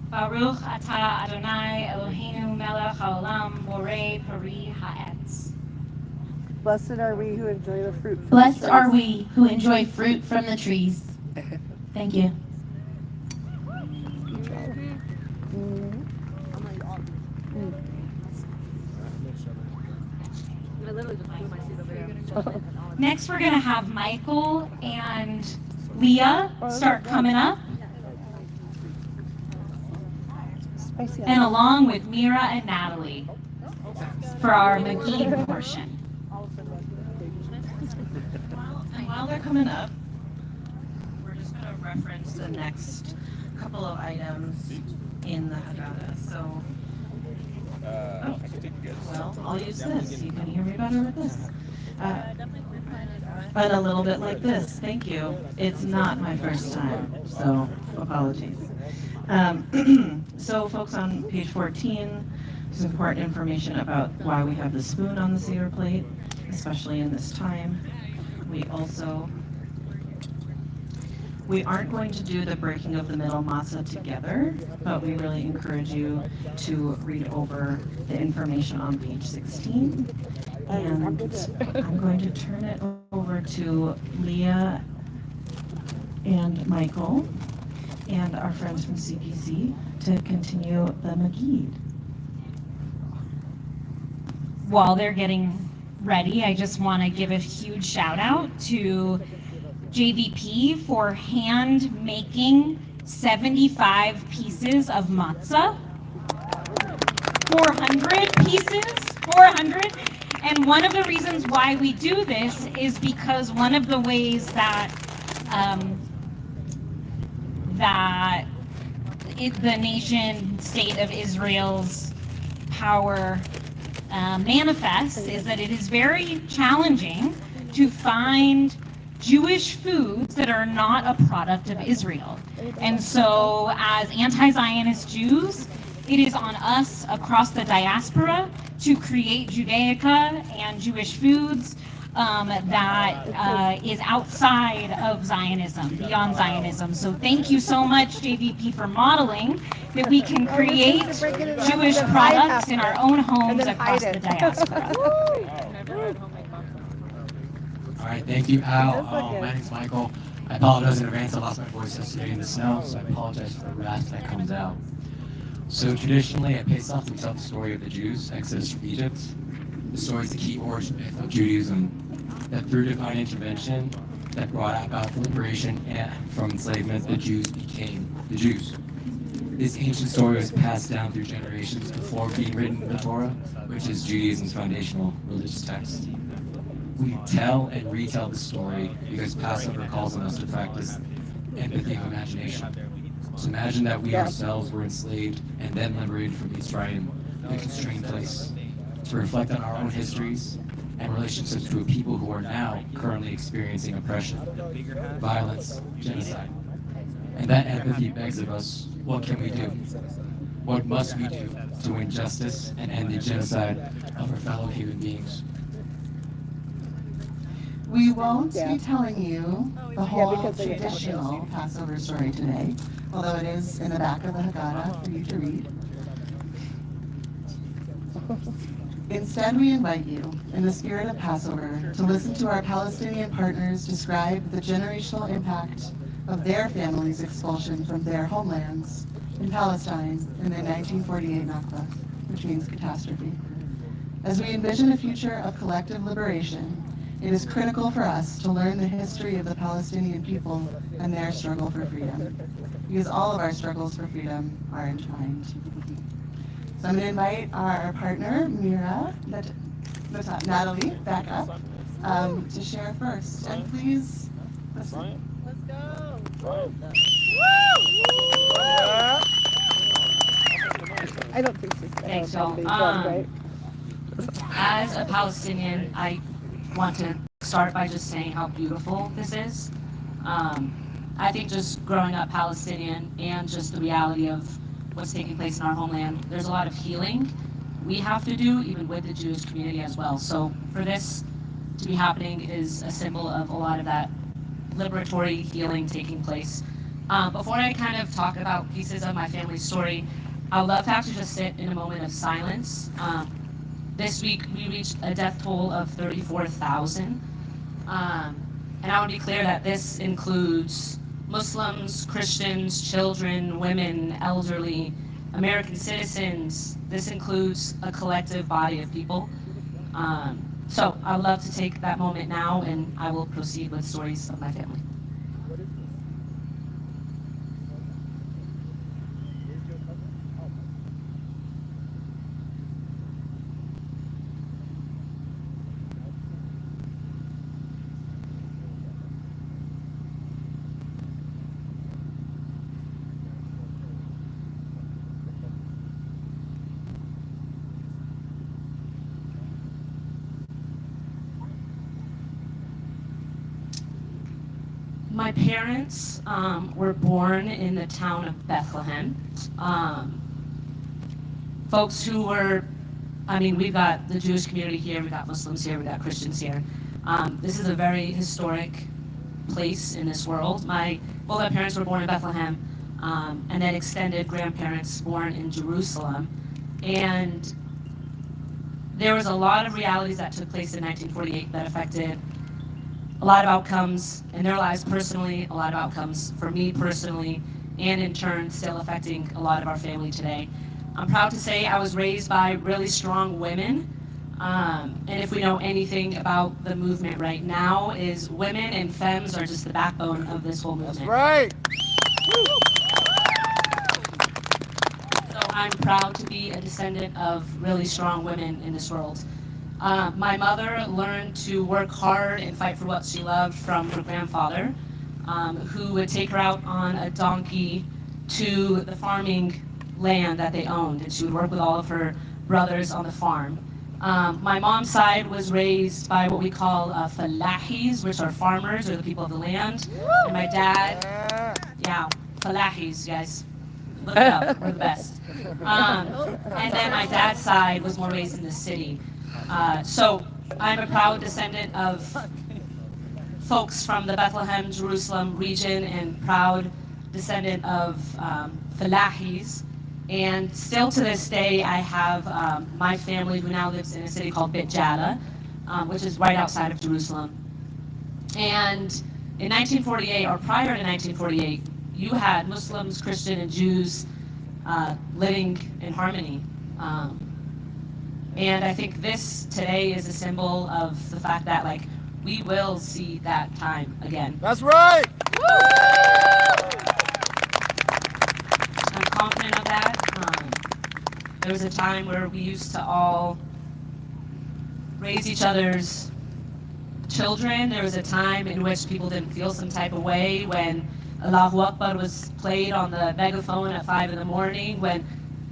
Baruch atah Adonai Eloheinu melech haolam borei peri ha'etz. Blessed are we who enjoy the fruit. From Blessed the trees. are we who enjoy fruit from the trees. Thank you. I literally just threw my seat over there. Next, we're going to have Michael and Leah start coming up, Spicy and along with Mira and Natalie for our McGee portion. And while they're coming up, we're just going to reference the next couple of items in the Haggadah. So, well, I'll use this. You can hear me better with this. But a little bit like this. Thank you. It's not my first time, so apologies. So, folks, on page 14, there's important information about why we have the spoon on the Seder plate, especially in this time. We aren't going to do the breaking of the middle matzah together, but we really encourage you to read over the information on page 16. And I'm going to turn it over to Leah and Michael and our friends from CPC to continue the Magid. While they're getting ready, I just want to give a huge shout out to JPV for hand making 75 pieces of matzah. 400 pieces, 400. And one of the reasons why we do this is because one of the ways that the nation state of Israel's power manifests is that it is very challenging to find Jewish foods that are not a product of Israel. And so as anti-Zionist Jews, it is on us across the diaspora to create Judaica and Jewish foods that is outside of Zionism, beyond Zionism. So thank you so much, JVP, for modeling that we can create Jewish products in our own homes across the diaspora. All right, thank you, Al. My name's Michael. I apologize in advance. I lost my voice yesterday in the snow, so I apologize for the rasp that comes out. So traditionally at Pesach, we tell the story of the Jews' exodus from Egypt. The story is the key origin myth of Judaism, that through divine intervention that brought about the liberation from enslavement, the Jews became the Jews. This ancient story was passed down through generations before being written in the Torah, which is Judaism's foundational religious text. We tell and retell the story because Passover calls on us to practice empathy of imagination. So imagine that we ourselves were enslaved and then liberated from Mitzrayim, a constrained place, to reflect on our own histories and relationships to a people who are now currently experiencing oppression, violence, genocide. And that empathy begs of us, what can we do? What must we do to win justice and end the genocide of our fellow human beings? We won't be telling you the whole traditional Passover story today, although it is in the back of the Haggadah for you to read. Instead, we invite you, in the spirit of Passover, to listen to our Palestinian partners describe the generational impact of their families' expulsion from their homelands in Palestine in the 1948 Nakba, which means catastrophe. As we envision a future of collective liberation, it is critical for us to learn the history of the Palestinian people and their struggle for freedom, because all of our struggles for freedom are entwined. So I'm going to invite our partner, Natalie, back up to share first. And please listen. Let's go. I don't think she's going Thanks, to y'all. be right? As a Palestinian, I want to start by just saying how beautiful this is. I think just growing up Palestinian and just the reality of what's taking place in our homeland, there's a lot of healing we have to do, even with the Jewish community as well. So for this to be happening is a symbol of a lot of that liberatory healing taking place. Before I kind of talk about pieces of my family's story, I would love to actually just sit in a moment of silence. This week we reached a death toll of 34,000. And I want to be clear that this includes Muslims, Christians, children, women, elderly, American citizens. This includes a collective body of people. So I would love to take that moment now, and I will proceed with stories of my family. My parents were born in the town of Bethlehem. Folks who were, we've got the Jewish community here, we've got Muslims here, we've got Christians here. This is a very historic place in this world. Both my parents were born in Bethlehem, and then extended grandparents born in Jerusalem. And there was a lot of realities that took place in 1948 that affected a lot of outcomes in their lives personally, a lot of outcomes for me personally, and in turn still affecting a lot of our family today. I'm proud to say I was raised by really strong women, and if we know anything about the movement right now, is women and femmes are just the backbone of this whole movement. That's right. So I'm proud to be a descendant of really strong women in this world. My mother learned to work hard and fight for what she loved from her grandfather, who would take her out on a donkey to the farming land that they owned, and she would work with all of her brothers on the farm. My mom's side was raised by what we call falahis, which are farmers, or the people of the land. And my dad, falahis, guys. Look it up, we're the best. And then my dad's side was more raised in the city. So I'm a proud descendant of folks from the Bethlehem, Jerusalem region, and proud descendant of Falahis. And still to this day, I have my family who now lives in a city called Beit Jala, which is right outside of Jerusalem. And in 1948, or prior to 1948, you had Muslims, Christian, and Jews living in harmony. And I think this today is a symbol of the fact that, like, we will see that time again. That's right! I'm confident of that. There was a time where we used to all raise each other's children. There was a time in which people didn't feel some type of way when Allahu Akbar was played on the megaphone at 5 in the morning, when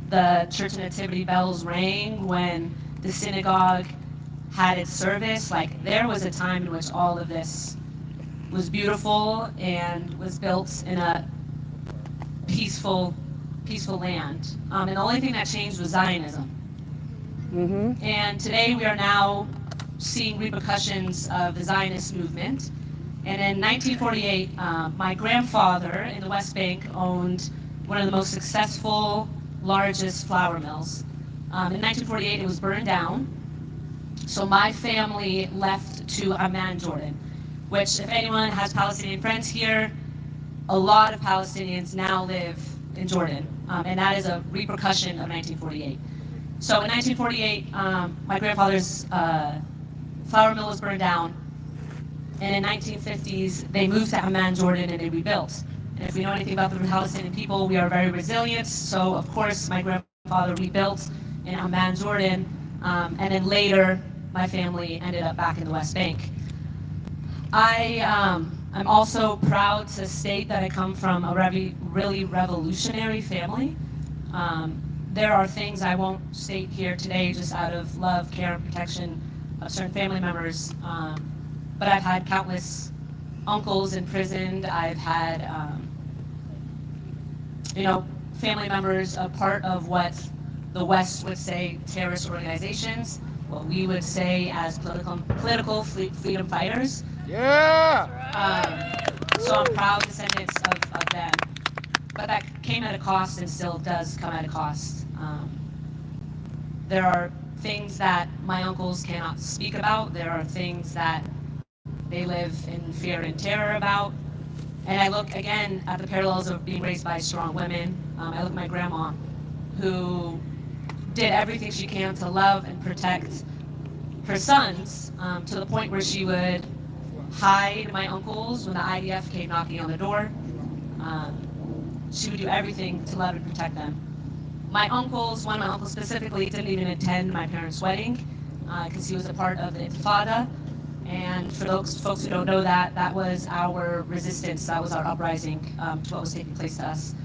the church nativity bells rang, when the synagogue had its service. Like, there was a time in which all of this was beautiful and was built in a peaceful land. And the only thing that changed was Zionism. And today we are now seeing repercussions of the Zionist movement. And in 1948, my grandfather in the West Bank owned one of the most successful, largest flour mills. In 1948, it was burned down. So my family left to Amman, Jordan, which, if anyone has Palestinian friends here, a lot of Palestinians now live in Jordan. And that is a repercussion of 1948. So in 1948, my grandfather's flour mill was burned down. And in 1950s, they moved to Amman, Jordan, and they rebuilt. And if we know anything about the Palestinian people, we are very resilient. So of course, my grandfather rebuilt in Amman, Jordan. And then later, my family ended up back in the West Bank. I'm also proud to state that I come from a really revolutionary family. There are things I won't state here today just out of love, care, and protection of certain family members. But I've had countless uncles imprisoned. I've had, family members a part of what the West would say terrorist organizations, what we would say as political freedom fighters. Yeah! So I'm proud descendants of them. But that came at a cost and still does come at a cost. There are things that my uncles cannot speak about. There are things that they live in fear and terror about. And I look again at the parallels of being raised by strong women. I look at my grandma, who did everything she can to love and protect her sons, to the point where she would hide my uncles when the IDF came knocking on the door. She would do everything to love and protect them. My uncles, one of my uncles specifically, didn't even attend my parents' wedding because he was a part of the Intifada. And for those folks who don't know that, that was our resistance, that was our uprising to what was taking place to us.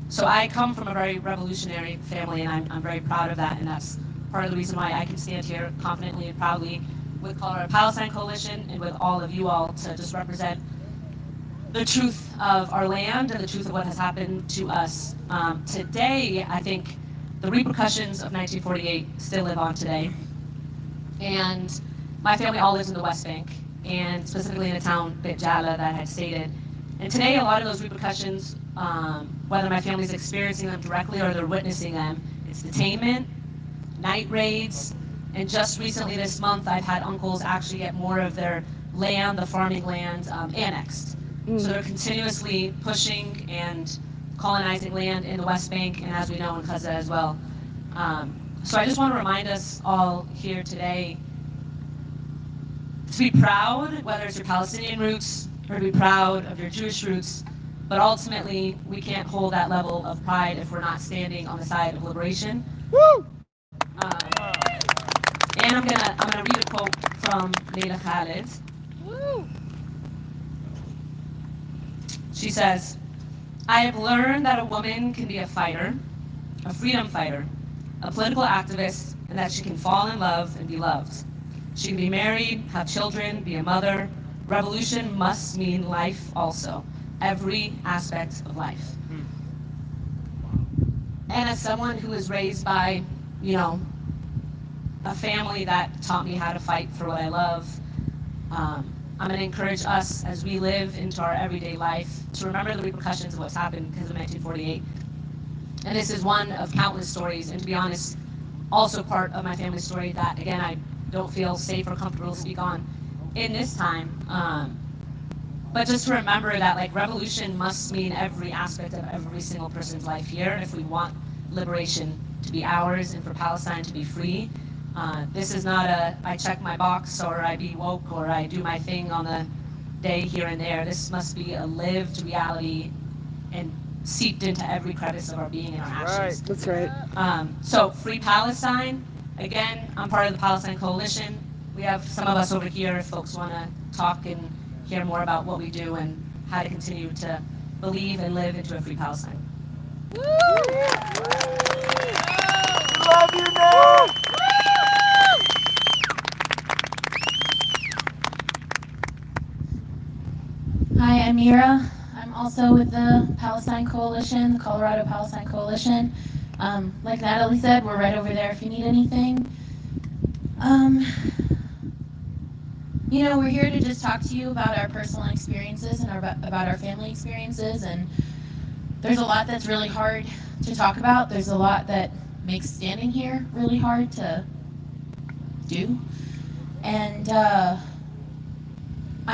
So I come from a very revolutionary family, and I'm very proud of that, and that's part of the reason why I can stand here confidently and proudly with Colorado Palestine Coalition and with all of you all to just represent the truth of our land and the truth of what has happened to us. Today, I think the repercussions of 1948 still live on today. And my family all lives in the West Bank, and specifically in a town, Beit Jala, that I had stated. And today, a lot of those repercussions, whether my family's experiencing them directly or they're witnessing them, it's detainment, night raids, and just recently this month, I've had uncles actually get more of their land, the farming land, annexed. So they're continuously pushing and colonizing land in the West Bank, and as we know, in Gaza as well. So I just want to remind us all here today to be proud, whether it's your Palestinian roots, or to be proud of your Jewish roots, but ultimately, we can't hold that level of pride if we're not standing on the side of liberation. Woo! And I'm gonna read a quote from Leila Khalid. Woo! She says, "I have learned that a woman can be a fighter, a freedom fighter, a political activist, and that she can fall in love and be loved. She can be married, have children, be a mother. Revolution must mean life also, every aspect of life." And as someone who was raised by, a family that taught me how to fight for what I love. I'm going to encourage us as we live into our everyday life to remember the repercussions of what's happened because of 1948. And this is one of countless stories, and to be honest, also part of my family's story that, again, I don't feel safe or comfortable to speak on in this time. But just to remember that, like, revolution must mean every aspect of every single person's life here if we want liberation to be ours and for Palestine to be free. This is not a I check my box or I be woke or I do my thing on the day here and there. This must be a lived reality and seeped into every crevice of our being and our actions. That's right. So Free Palestine, again, I'm part of the Palestine Coalition. We have some of us over here if folks want to talk and hear more about what we do and how to continue to believe and live into a free Palestine. Woo! Love you, Nate! Hi, I'm Mira. I'm also with the Palestine Coalition, the Colorado Palestine Coalition. Like Natalie said, we're right over there if you need anything. You know, we're here to just talk to you about our personal experiences and about our family experiences. And there's a lot that's really hard to talk about. There's a lot that makes standing here really hard to do. And I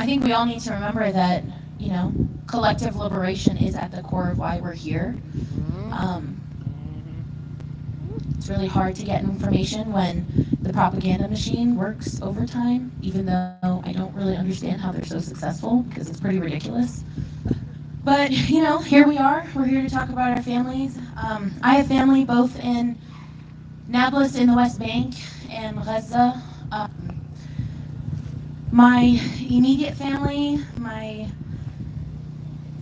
think we all need to remember that, you know, collective liberation is at the core of why we're here. It's really hard to get information when the propaganda machine works overtime, even though I don't really understand how they're so successful, because it's pretty ridiculous. But, you know, here we are. We're here to talk about our families. I have family both in Nablus in the West Bank and Gaza. My immediate family,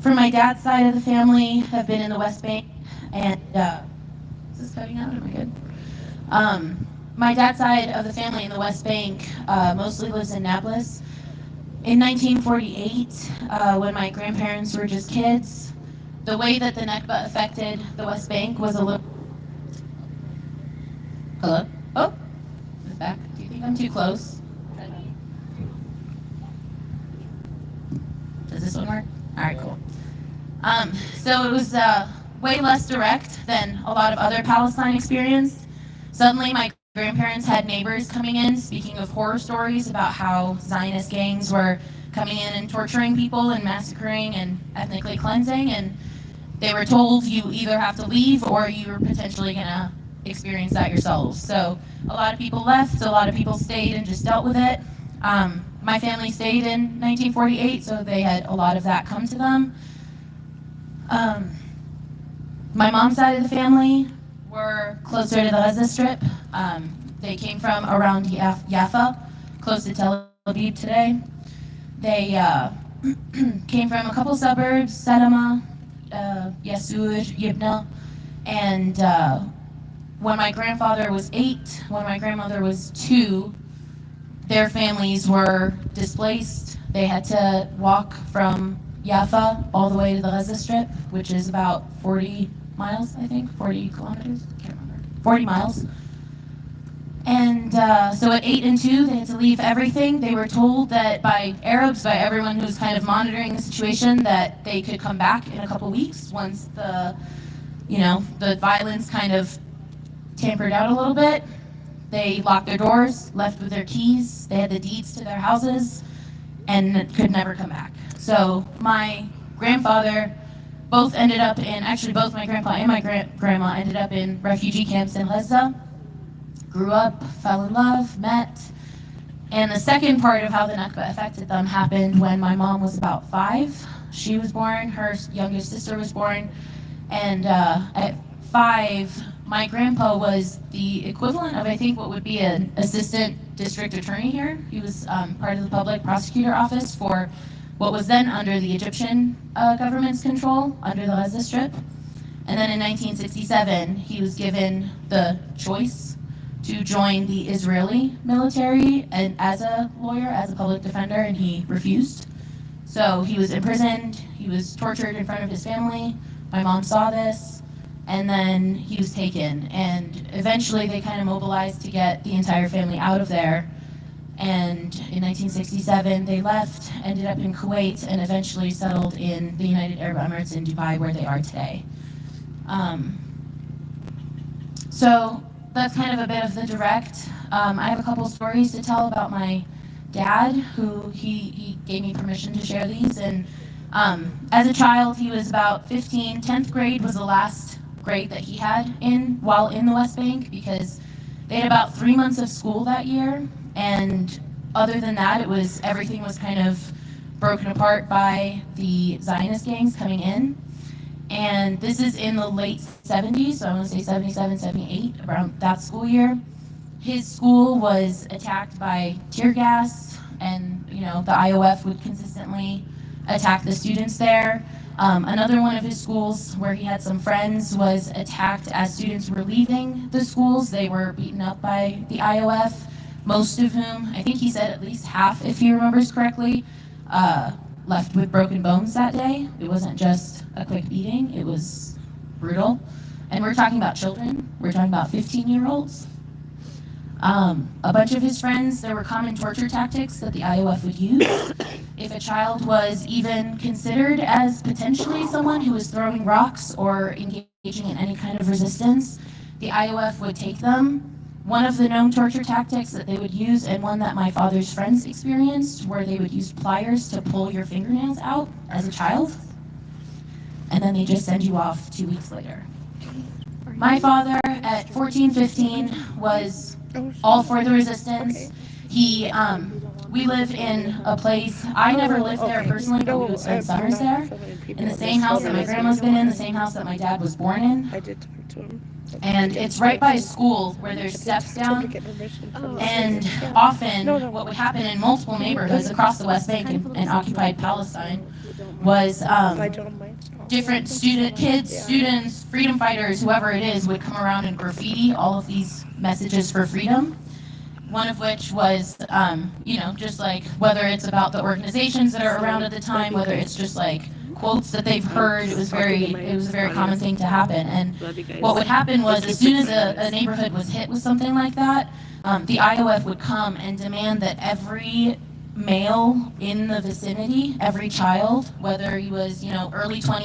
from my dad's side of the family, have been in the West Bank, and is this cutting out? Am I good? My dad's side of the family in the West Bank mostly lives in Nablus. In 1948, when my grandparents were just kids, the way that the Nakba affected the West Bank was a little... Hello? Oh, it's back. Do you think I'm too close? Does this one work? All right, cool. So it was way less direct than a lot of other Palestine experience. Suddenly, my grandparents had neighbors coming in speaking of horror stories about how Zionist gangs were coming in and torturing people and massacring and ethnically cleansing, and they were told you either have to leave or you're potentially gonna experience that yourselves. So a lot of people left, a lot of people stayed and just dealt with it. My family stayed in 1948, so they had a lot of that come to them. My mom's side of the family were closer to the Gaza Strip. They came from around Jaffa, close to Tel Aviv today. They came from a couple suburbs, Sedama, Yasur, Yibna, and when my grandfather was 8, when my grandmother was 2, their families were displaced. They had to walk from Jaffa all the way to the Gaza Strip, which is about 40 miles, I think, 40 kilometers, I can't remember, 40 miles. And so at 8 and 2, they had to leave everything. They were told that by Arabs, by everyone who was kind of monitoring the situation, that they could come back in a couple weeks once the, you know, the violence kind of tampered out a little bit. They locked their doors, left with their keys. They had the deeds to their houses and could never come back. So my grandfather both ended up in, actually both my grandpa and my grandma ended up in refugee camps in Gaza. Grew up, fell in love, met. And the second part of how the Nakba affected them happened when my mom was about 5. She was born, her youngest sister was born, and at 5, my grandpa was the equivalent of, I think, what would be an assistant district attorney here. He was part of the public prosecutor office for what was then under the Egyptian government's control, under the Gaza Strip. And then in 1967, he was given the choice to join the Israeli military and as a lawyer, as a public defender, and he refused. So he was imprisoned, he was tortured in front of his family. My mom saw this, and then he was taken. And eventually they kind of mobilized to get the entire family out of there. And in 1967, they left, ended up in Kuwait, and eventually settled in the United Arab Emirates in Dubai, where they are today. So that's kind of a bit of the direct. I have a couple stories to tell about my dad, who he gave me permission to share these. And as a child, he was about 15. 10th grade was the last grade that he had while in the West Bank, because they had about 3 months of school that year. And other than that, everything was kind of broken apart by the Zionist gangs coming in. And this is in the late 70s, so I want to say 77, 78, around that school year. His school was attacked by tear gas, and the IOF would consistently attack the students there. Another one of his schools where he had some friends was attacked as students were leaving the schools. They were beaten up by the IOF, most of whom, I think he said at least half, if he remembers correctly, left with broken bones that day. It wasn't just a quick beating, it was brutal. And we're talking about children, we're talking about 15-year-olds. A bunch of his friends, there were common torture tactics that the IOF would use. If a child was even considered as potentially someone who was throwing rocks or engaging in any kind of resistance, the IOF would take them. One of the known torture tactics that they would use, and one that my father's friends experienced, were they would use pliers to pull your fingernails out as a child, and then they just send you off 2 weeks later. My father, at 14, 15, was all for the resistance. We live in a place, I never lived there personally, but we would spend summers there, in the same house that my grandma's been in, the same house that my dad was born in. I did talk to him. And it's right by a school where there's steps down. And often, what would happen in multiple neighborhoods across the West Bank and occupied Palestine was different students, freedom fighters, whoever it is, would come around and graffiti all of these messages for freedom. One of which was, just like, whether it's about the organizations that are around at the time, whether it's just like quotes that they've heard, it was a very common thing to happen. And what would happen was, as soon as a neighborhood was hit with something like that, the IOF would come and demand that every male in the vicinity, every child, whether he was, early 20s,